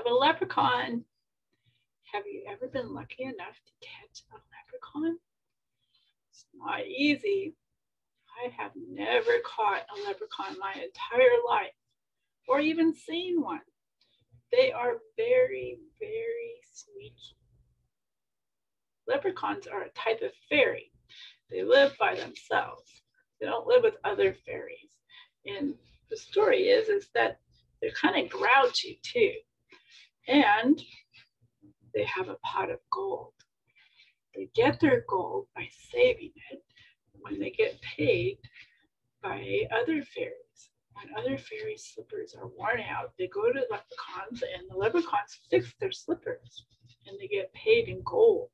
of a leprechaun. Have you ever been lucky enough to catch a leprechaun? It's not easy. I have never caught a leprechaun my entire life, or even seen one. They are very, very sneaky. Leprechauns are a type of fairy. They live by themselves. They don't live with other fairies. And the story is that they're kind of grouchy too. And they have a pot of gold. They get their gold by saving it. When they get paid by other fairies, when other fairies' slippers are worn out, they go to leprechauns and the leprechauns fix their slippers and they get paid in gold.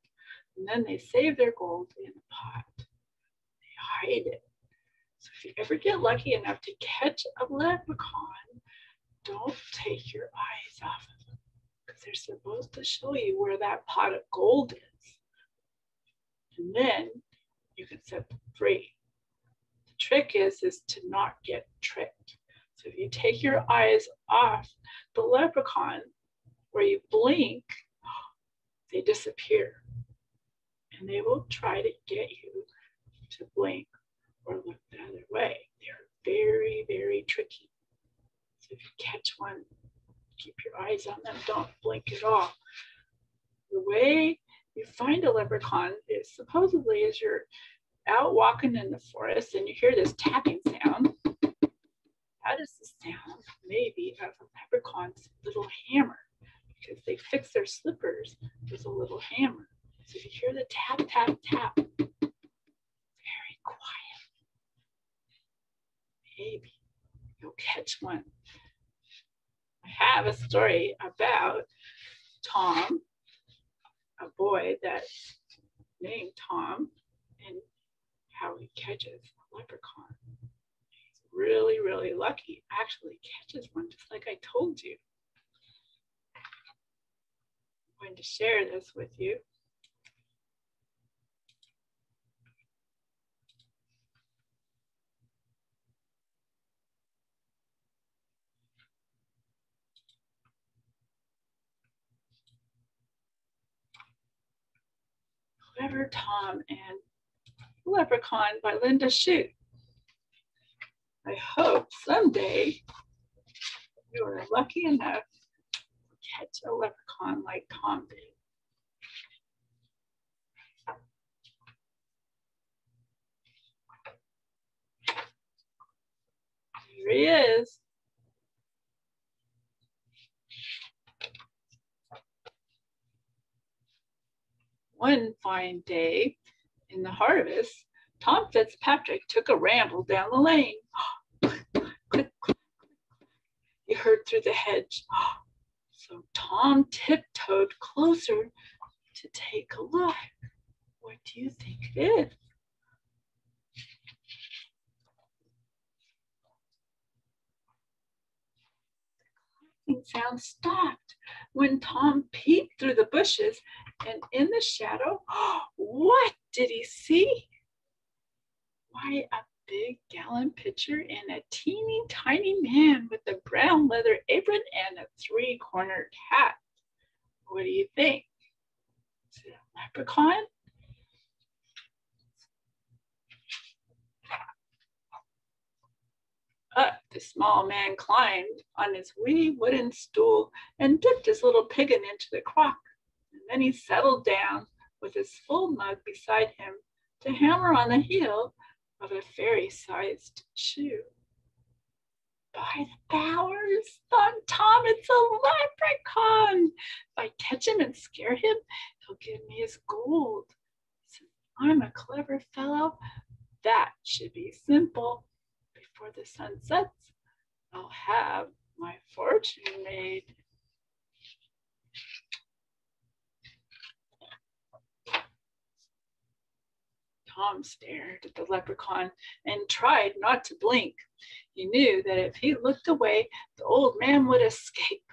And then they save their gold in a pot. They hide it. So if you ever get lucky enough to catch a leprechaun, don't take your eyes off of them because they're supposed to show you where that pot of gold is. And then you can set them free. The trick is to not get tricked. So if you take your eyes off the leprechaun, where you blink, they disappear. And they will try to get you to blink or look the other way. They're very, very tricky. So if you catch one, keep your eyes on them. Don't blink at all. The way you find a leprechaun is supposedly as you're out walking in the forest and you hear this tapping sound. That is the sound maybe of a leprechaun's little hammer because they fix their slippers with a little hammer. So if you hear the tap, tap, tap, very quiet, maybe you'll catch one. I have a story about Tom, a boy that's named Tom, and how he catches a leprechaun. He's really, really lucky. Actually catches one just like I told you. I'm going to share this with you. Clever Tom and Leprechaun by Linda Shute. I hope someday you are lucky enough to catch a leprechaun like Tom did. Here he is. One fine day in the harvest, Tom Fitzpatrick took a ramble down the lane. Click, click, click. He heard through the hedge. So Tom tiptoed closer to take a look. What do you think it is? The clacking sound stopped when Tom peeked through the bushes, and in the shadow, what did he see? Why, a big gallon pitcher and a teeny tiny man with a brown leather apron and a three-cornered hat. What do you think? Is it a leprechaun? Up the small man climbed on his wee wooden stool and dipped his little piggin into the crock. And then he settled down with his full mug beside him to hammer on the heel of a fairy-sized shoe. By the powers, thought Tom, it's a leprechaun. If I catch him and scare him, he'll give me his gold. Since I'm a clever fellow, that should be simple. Before the sun sets, I'll have my fortune made. Tom stared at the leprechaun and tried not to blink. He knew that if he looked away, the old man would escape.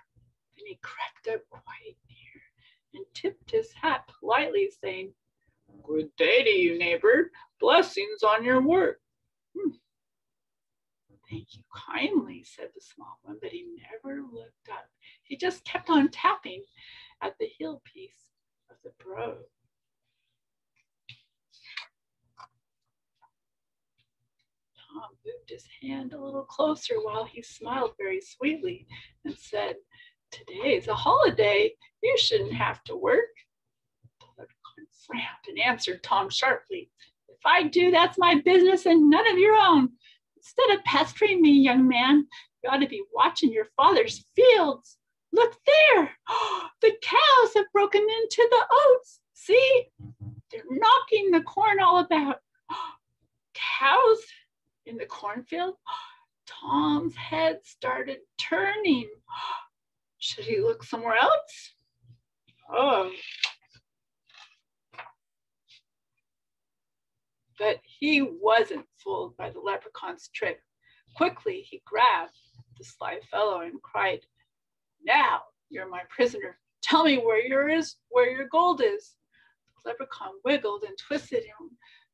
Then he crept up quite near and tipped his hat politely, saying, "Good day to you, neighbor. Blessings on your work." "Thank you kindly," said the small one, but he never looked up. He just kept on tapping at the heel piece of the brogue. Tom moved his hand a little closer while he smiled very sweetly and said, "Today's a holiday. You shouldn't have to work." The leprechaun frowned and answered Tom sharply, "If I do, that's my business and none of your own. Instead of pestering me, young man, you ought to be watching your father's fields. Look there. The cows have broken into the oats. See? They're knocking the corn all about. Cows in the cornfield?" Tom's head started turning. Should he look somewhere else? Oh. But he wasn't fooled by the leprechaun's trick. Quickly, he grabbed the sly fellow and cried, "Now you're my prisoner. Tell me where your gold is." The leprechaun wiggled and twisted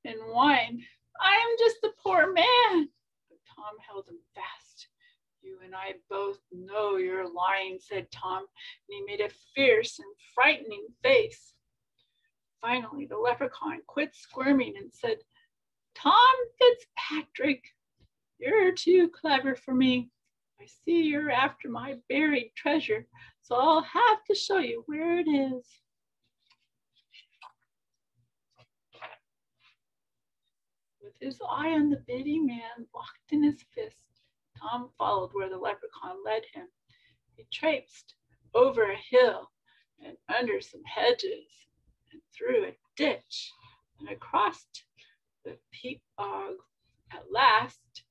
and whined, "I am just a poor man." But Tom held him fast. "You and I both know you're lying," said Tom, and he made a fierce and frightening face. Finally, the leprechaun quit squirming and said, "Tom Fitzpatrick, you're too clever for me. I see you're after my buried treasure, so I'll have to show you where it is." With his eye on the bitty man locked in his fist, Tom followed where the leprechaun led him. He traipsed over a hill and under some hedges and through a ditch and across the peat bog. At last,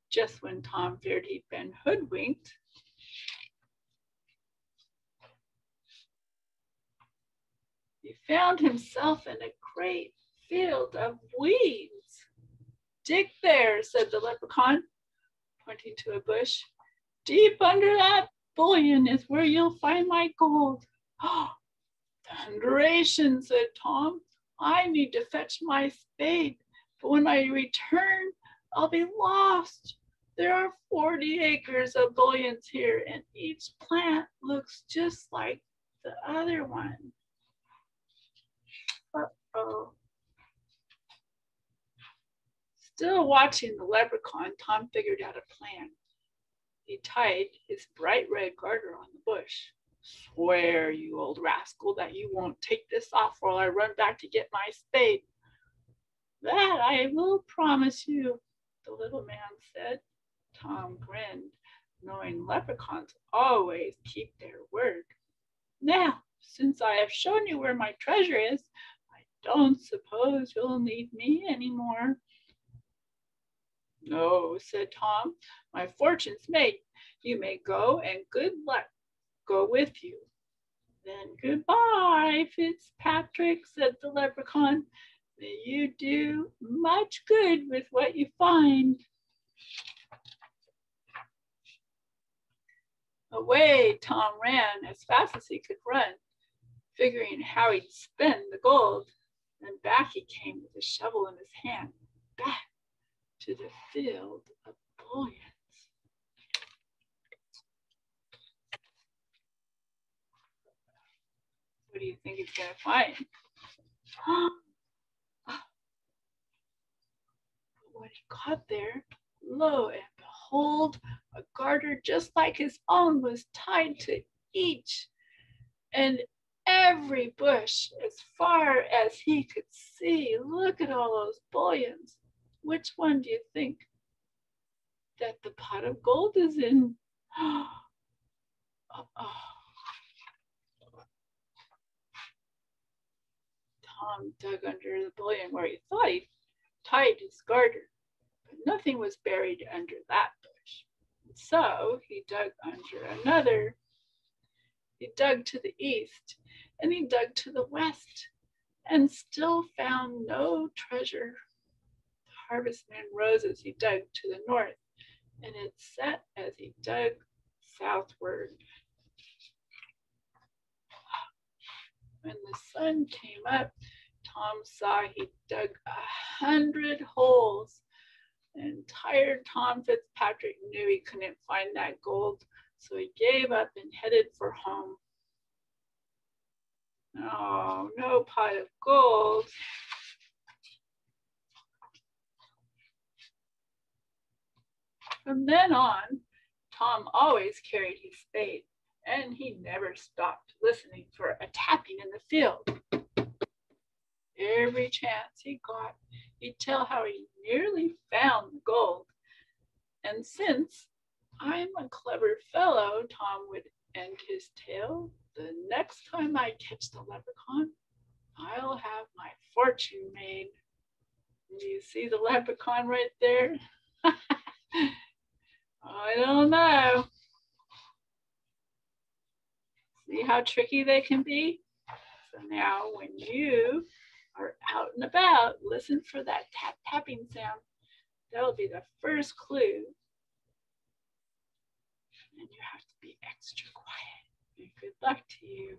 just when Tom feared he'd been hoodwinked, he found himself in a great field of weeds. "Dig there," said the leprechaun, pointing to a bush. "Deep under that bullion is where you'll find my gold." "Oh, thunderation," said Tom. "I need to fetch my spade, but when I return, I'll be lost. There are 40 acres of bullions here, and each plant looks just like the other one." Uh-oh. Still watching the leprechaun, Tom figured out a plan. He tied his bright red garter on the bush. "Swear, you old rascal, that you won't take this off while I run back to get my spade." "That I will promise you," the little man said. Tom grinned, knowing leprechauns always keep their word. "Now, since I have shown you where my treasure is, I don't suppose you'll need me anymore." "No," said Tom, "my fortune's made. You may go, and good luck go with you." "Then goodbye, Fitzpatrick," said the leprechaun. "May you do much good with what you find." Away Tom ran as fast as he could run, figuring how he'd spend the gold. And back he came with a shovel in his hand, back to the field of bullions. What do you think he's going to find? When he got there, lo and behold, a garter just like his own was tied to each and every bush as far as he could see. Look at all those bullions. Which one do you think that the pot of gold is in? Tom dug under the bullion where he thought he tied his garter, but nothing was buried under that bush. So he dug under another. He dug to the east, and he dug to the west, and still found no treasure. The harvestman rose as he dug to the north, and it set as he dug southward. When the sun came up, Tom saw he dug 100 holes, and tired Tom Fitzpatrick knew he couldn't find that gold, So he gave up and headed for home. Oh, no pot of gold. From then on, Tom always carried his spade, and he never stopped listening for a tapping in the field. Every chance he got, he'd tell how he nearly found the gold. And since I'm a clever fellow, Tom would end his tale, the next time I catch the leprechaun, I'll have my fortune made. Do you see the leprechaun right there? I don't know. See how tricky they can be? So now when you are out and about, listen for that tapping sound. That'll be the first clue. And you have to be extra quiet. And good luck to you.